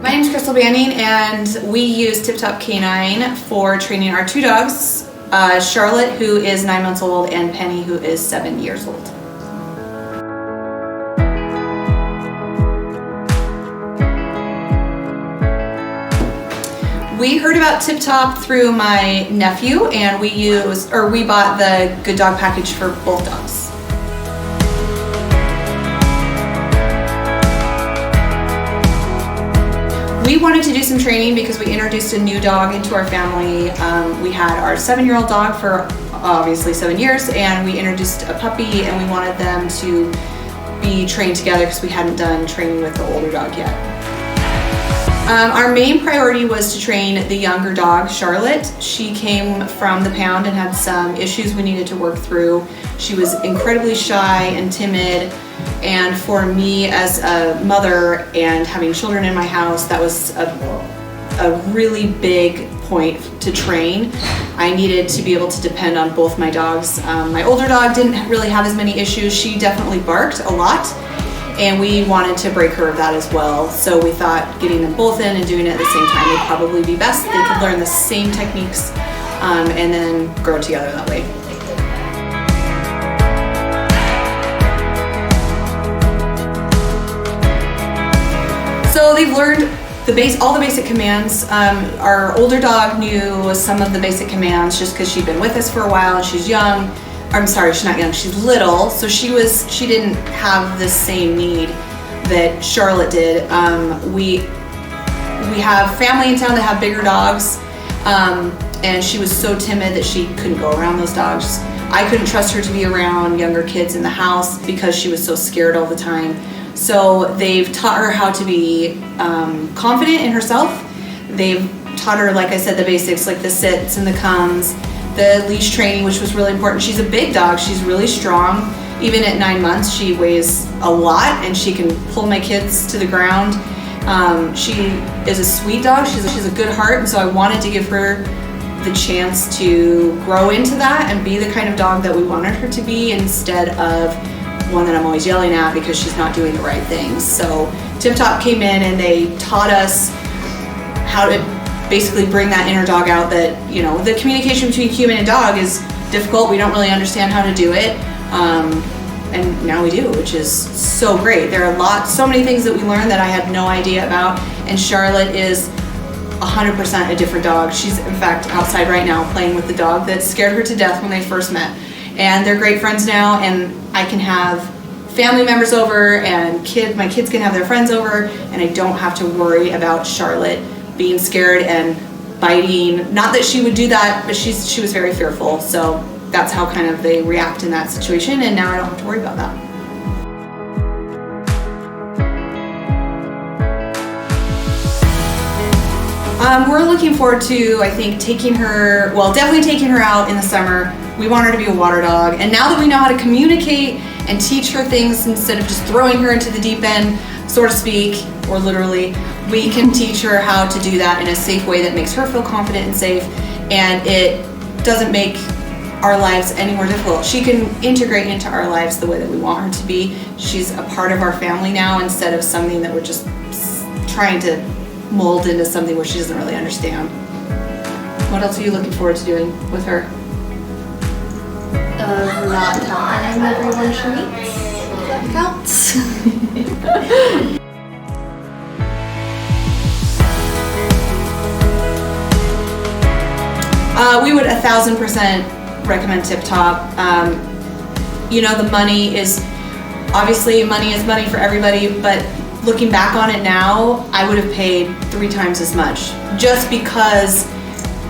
My name is Crystal Banning, and we use Tip Top Canine for training our two dogs, Charlotte, who is 9 months old, and Penny, who is 7 years old. We heard about Tip Top through my nephew, and we bought the Good Dog package for both dogs. We wanted to do some training because we introduced a new dog into our family. We had our 7-year-old dog for obviously 7 years, and we introduced a puppy, and we wanted them to be trained together because we hadn't done training with the older dog yet. Our main priority was to train the younger dog, Charlotte. She came from the pound and had some issues we needed to work through. She was incredibly shy and timid, and for me as a mother and having children in my house, that was a really big point to train. I needed to be able to depend on both my dogs. My older dog didn't really have as many issues. She definitely barked a lot, and we wanted to break her of that as well. So we thought getting them both in and doing it at the same time would probably be best. They could learn the same techniques and then grow together that way. So they've learned all the basic commands. Our older dog knew some of the basic commands just because she'd been with us for a while, and she's young. I'm sorry, she's not young, she's little, so she didn't have the same need that Charlotte did. We have family in town that have bigger dogs, and she was so timid that she couldn't go around those dogs. I couldn't trust her to be around younger kids in the house because she was so scared all the time. So they've taught her how to be confident in herself. They've taught her, like I said, the basics, like the sits and the comes, the leash training, which was really important. She's a big dog, she's really strong. Even at 9 months, she weighs a lot, and she can pull my kids to the ground. She is a sweet dog, she's a good heart, and so I wanted to give her the chance to grow into that and be the kind of dog that we wanted her to be, instead of one that I'm always yelling at because she's not doing the right things. So Tip Top came in and they taught us how to basically bring that inner dog out. That, you know, the communication between human and dog is difficult. We don't really understand how to do it, and now we do, which is so great. There are so many things that we learned that I had no idea about, and Charlotte is 100% a different dog. She's in fact outside right now playing with the dog that scared her to death when they first met. And they're great friends now, and I can have family members over, and my kids can have their friends over, and I don't have to worry about Charlotte being scared and biting. Not that she would do that, but she was very fearful. So that's how kind of they react in that situation, and now I don't have to worry about that. We're looking forward to, I think, definitely taking her out in the summer. We want her to be a water dog, and now that we know how to communicate and teach her things instead of just throwing her into the deep end, so to speak, or literally, we can teach her how to do that in a safe way that makes her feel confident and safe, and it doesn't make our lives any more difficult. She can integrate into our lives the way that we want her to be. She's a part of our family now, instead of something that we're just trying to mold into something where she doesn't really understand. What else are you looking forward to doing with her? Not telling everyone she meets. That counts. We would 1,000% recommend Tip Top. You know, the money is money for everybody, but looking back on it now, I would have paid 3 times as much, just because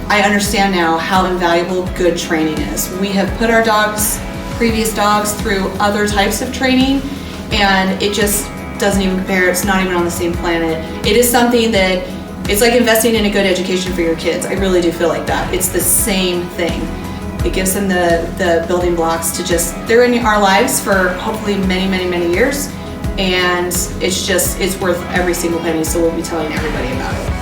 I understand now how invaluable good training is. We have put our previous dogs through other types of training, and it just doesn't even compare. It's not even on the same planet. It is something that, it's like investing in a good education for your kids. I really do feel like that. It's the same thing. It gives them the building blocks to they're in our lives for hopefully many, many, many years, and it's worth every single penny, so we'll be telling everybody about it.